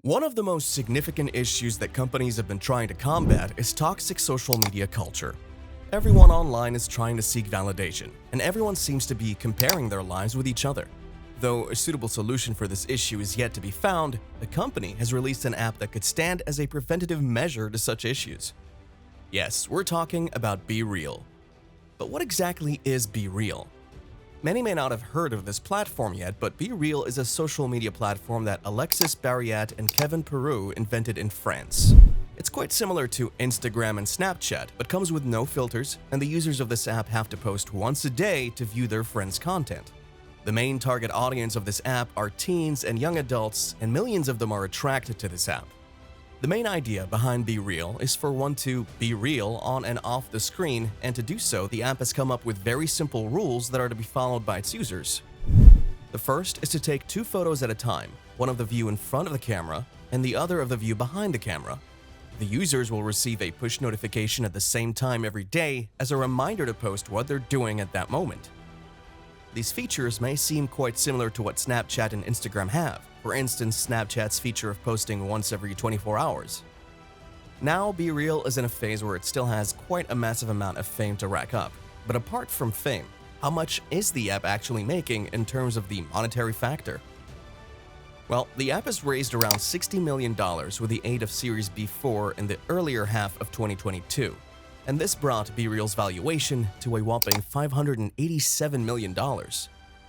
One of the most significant issues that companies have been trying to combat is toxic social media culture. Everyone online is trying to seek validation, and everyone seems to be comparing their lives with each other. Though a suitable solution for this issue is yet to be found, a company has released an app that could stand as a preventative measure to such issues. Yes, we're talking about BeReal. But what exactly is BeReal? Many may not have heard of this platform yet, but BeReal is a social media platform that Alexis Barriat and Kevin Peru invented in France. It's quite similar to Instagram and Snapchat, but comes with no filters, and the users of this app have to post once a day to view their friends' content. The main target audience of this app are teens and young adults, and millions of them are attracted to this app. The main idea behind BeReal is for one to be real on and off the screen, and to do so, the app has come up with very simple rules that are to be followed by its users. The first is to take two photos at a time, one of the view in front of the camera and the other of the view behind the camera. The users will receive a push notification at the same time every day as a reminder to post what they're doing at that moment. These features may seem quite similar to what Snapchat and Instagram have. For instance, Snapchat's feature of posting once every 24 hours. Now, BeReal is in a phase where it still has quite a massive amount of fame to rack up. But apart from fame, how much is the app actually making in terms of the monetary factor? Well, the app has raised around $60 million with the aid of Series B4 in the earlier half of 2022. And this brought BeReal's valuation to a whopping $587 million.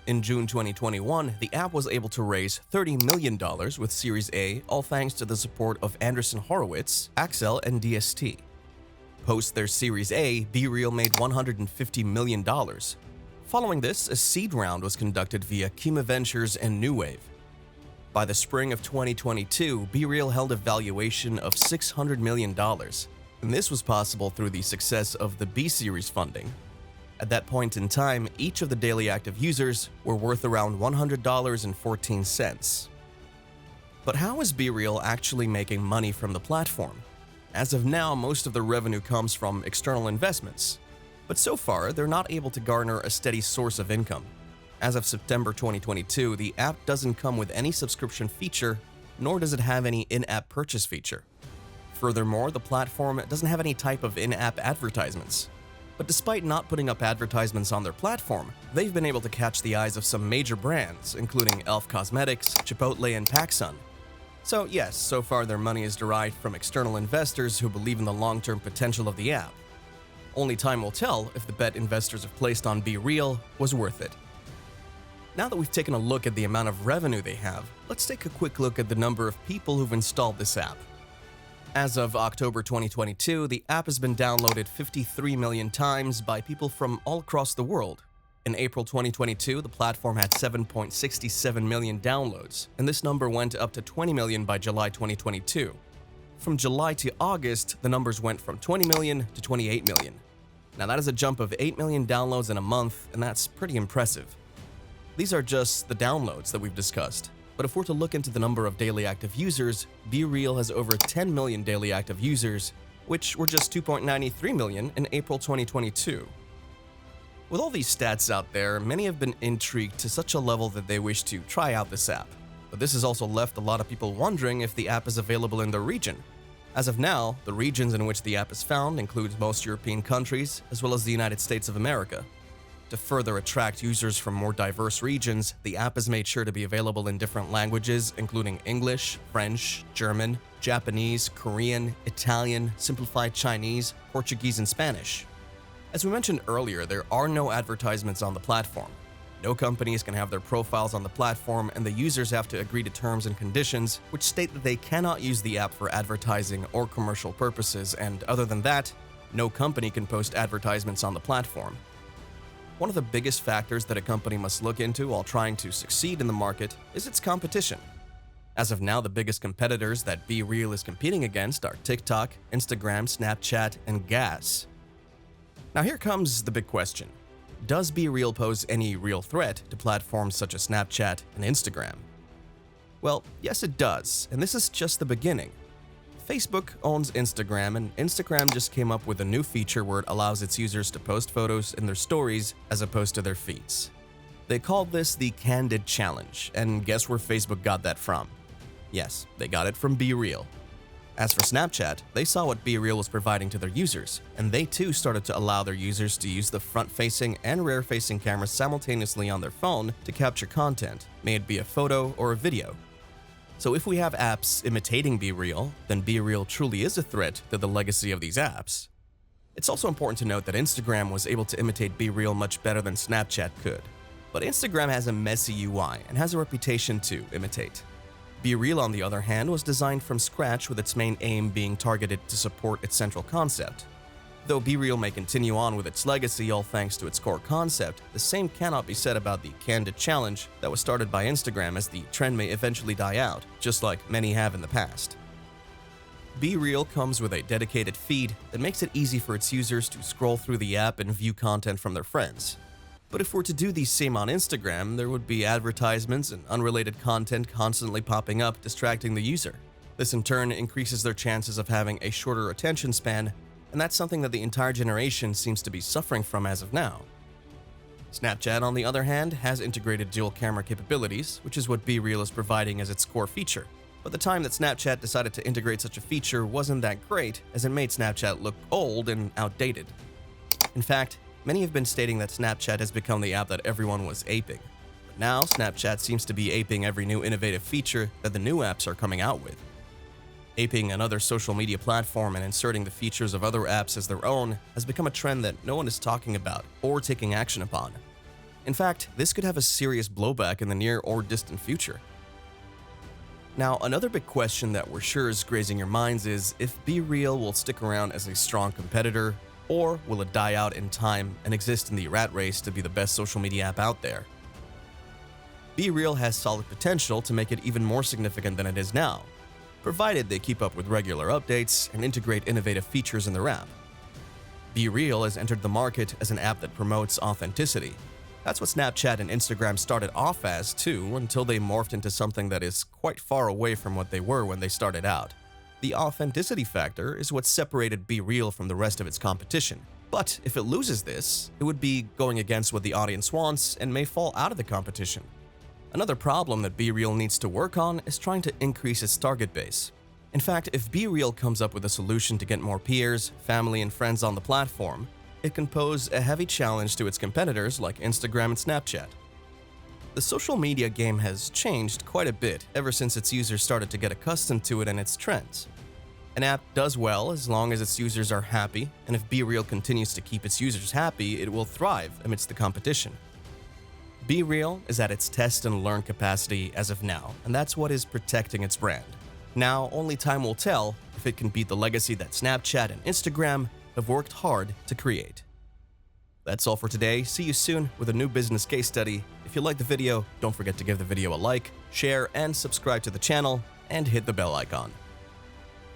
In June 2021, the app was able to raise $30 million with Series A, all thanks to the support of Andreessen Horowitz, Axel, and DST. Post their Series A, BeReal made $150 million. Following this, a seed round was conducted via Kima Ventures and New Wave. By the spring of 2022, BeReal held a valuation of $600 million. And this was possible through the success of the B-Series funding. At that point in time, each of the daily active users were worth around $100.14. But how is BeReal actually making money from the platform? As of now, most of the revenue comes from external investments. But so far, they're not able to garner a steady source of income. As of September 2022, the app doesn't come with any subscription feature, nor does it have any in-app purchase feature. Furthermore, the platform doesn't have any type of in-app advertisements. But despite not putting up advertisements on their platform, they've been able to catch the eyes of some major brands, including e.l.f. Cosmetics, Chipotle, and PacSun. So yes, so far their money is derived from external investors who believe in the long-term potential of the app. Only time will tell if the bet investors have placed on BeReal was worth it. Now that we've taken a look at the amount of revenue they have, let's take a quick look at the number of people who've installed this app. As of October 2022, the app has been downloaded 53 million times by people from all across the world. In April 2022, the platform had 7.67 million downloads, and this number went up to 20 million by July 2022. From July to August, the numbers went from 20 million to 28 million. Now that is a jump of 8 million downloads in a month, and that's pretty impressive. These are just the downloads that we've discussed. But if we're to look into the number of daily active users, BeReal has over 10 million daily active users, which were just 2.93 million in April 2022. With all these stats out there, many have been intrigued to such a level that they wish to try out this app. But this has also left a lot of people wondering if the app is available in their region. As of now, the regions in which the app is found include most European countries, as well as the United States of America. To further attract users from more diverse regions, the app is made sure to be available in different languages, including English, French, German, Japanese, Korean, Italian, simplified Chinese, Portuguese, and Spanish. As we mentioned earlier, there are no advertisements on the platform. No companies can have their profiles on the platform, and the users have to agree to terms and conditions, which state that they cannot use the app for advertising or commercial purposes, and other than that, no company can post advertisements on the platform. One of the biggest factors that a company must look into while trying to succeed in the market is its competition. As of now, the biggest competitors that BeReal is competing against are TikTok, Instagram, Snapchat, and Gas. Now here comes the big question. Does BeReal pose any real threat to platforms such as Snapchat and Instagram? Well, yes it does, and this is just the beginning. Facebook owns Instagram, and Instagram just came up with a new feature where it allows its users to post photos in their stories as opposed to their feeds. They called this the Candid Challenge, and guess where Facebook got that from? Yes, they got it from BeReal. As for Snapchat, they saw what BeReal was providing to their users, and they too started to allow their users to use the front-facing and rear-facing cameras simultaneously on their phone to capture content, may it be a photo or a video. So if we have apps imitating BeReal, then BeReal truly is a threat to the legacy of these apps. It's also important to note that Instagram was able to imitate BeReal much better than Snapchat could. But Instagram has a messy UI and has a reputation to imitate. BeReal, on the other hand, was designed from scratch with its main aim being targeted to support its central concept. Though BeReal may continue on with its legacy all thanks to its core concept, the same cannot be said about the Candid Challenge that was started by Instagram, as the trend may eventually die out, just like many have in the past. BeReal comes with a dedicated feed that makes it easy for its users to scroll through the app and view content from their friends. But if we're to do the same on Instagram, there would be advertisements and unrelated content constantly popping up, distracting the user. This in turn increases their chances of having a shorter attention span, and that's something that the entire generation seems to be suffering from as of now. Snapchat, on the other hand, has integrated dual camera capabilities, which is what BeReal is providing as its core feature. But the time that Snapchat decided to integrate such a feature wasn't that great, as it made Snapchat look old and outdated. In fact, many have been stating that Snapchat has become the app that everyone was aping. But now, Snapchat seems to be aping every new innovative feature that the new apps are coming out with. Aping another social media platform and inserting the features of other apps as their own has become a trend that no one is talking about or taking action upon. In fact, this could have a serious blowback in the near or distant future. Now, another big question that we're sure is grazing your minds is if BeReal will stick around as a strong competitor, or will it die out in time and exist in the rat race to be the best social media app out there? BeReal has solid potential to make it even more significant than it is now, provided they keep up with regular updates and integrate innovative features in their app. BeReal has entered the market as an app that promotes authenticity. That's what Snapchat and Instagram started off as too, until they morphed into something that is quite far away from what they were when they started out. The authenticity factor is what separated BeReal from the rest of its competition. But if it loses this, it would be going against what the audience wants and may fall out of the competition. Another problem that BeReal needs to work on is trying to increase its target base. In fact, if BeReal comes up with a solution to get more peers, family, and friends on the platform, it can pose a heavy challenge to its competitors like Instagram and Snapchat. The social media game has changed quite a bit ever since its users started to get accustomed to it and its trends. An app does well as long as its users are happy, and if BeReal continues to keep its users happy, it will thrive amidst the competition. BeReal is at its test and learn capacity as of now, and that's what is protecting its brand. Now, only time will tell if it can beat the legacy that Snapchat and Instagram have worked hard to create. That's all for today. See you soon with a new business case study. If you liked the video, don't forget to give the video a like, share, and subscribe to the channel, and hit the bell icon.